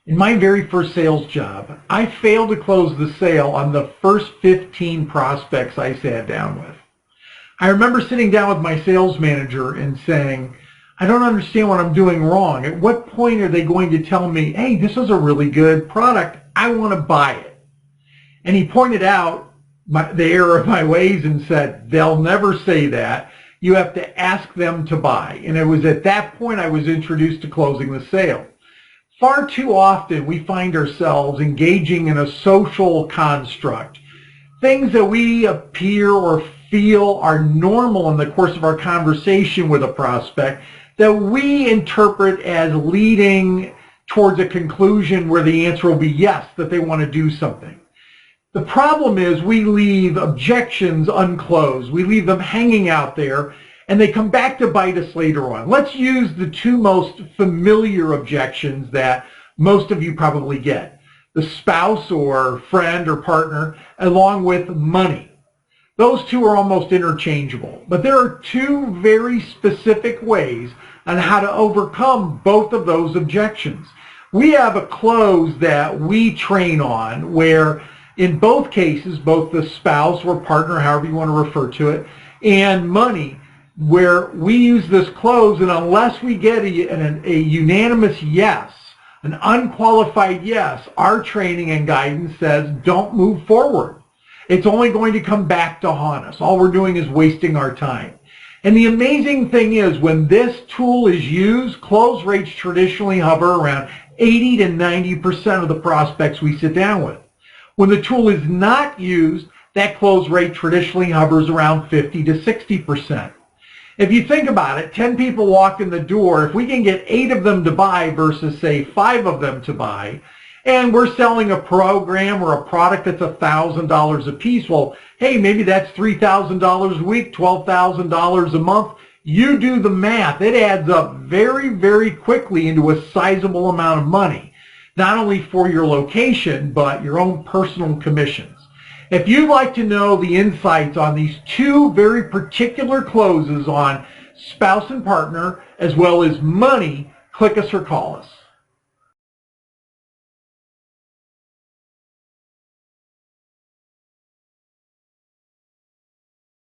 In my very first sales job, I failed to close the sale on the first 15 prospects I sat down with. I remember sitting down with my sales manager and saying, I don't understand what I'm doing wrong. At what point are they going to tell me, hey, this is a really good product, I want to buy it? And he pointed out the error of my ways and said, they'll never say that. You have to ask them to buy. And it was at that point I was introduced to closing the sale. Far too often we find ourselves engaging in a social construct. Things that we appear or feel are normal in the course of our conversation with a prospect that we interpret as leading towards a conclusion where the answer will be yes, that they want to do something. The problem is we leave objections unclosed. We leave them hanging out there, and they come back to bite us later on. Let's use the two most familiar objections that most of you probably get. The spouse or friend or partner, along with money. Those two are almost interchangeable. But there are two very specific ways on how to overcome both of those objections. We have a close that we train on where in both cases, both the spouse or partner, however you want to refer to it, and money, where we use this close, and unless we get a unanimous yes, an unqualified yes, our training and guidance says don't move forward. It's only going to come back to haunt us. All we're doing is wasting our time. And the amazing thing is when this tool is used, close rates traditionally hover around 80 to 90% of the prospects we sit down with. When the tool is not used, that close rate traditionally hovers around 50 to 60%. If you think about it, 10 people walk in the door. If we can get 8 of them to buy versus, say, 5 of them to buy, and we're selling a program or a product that's $1,000 a piece, well, hey, maybe that's $3,000 a week, $12,000 a month. You do the math. It adds up very, very quickly into a sizable amount of money, not only for your location, but your own personal commissions. If you'd like to know the insights on these two very particular closes on spouse and partner, as well as money, click us or call us.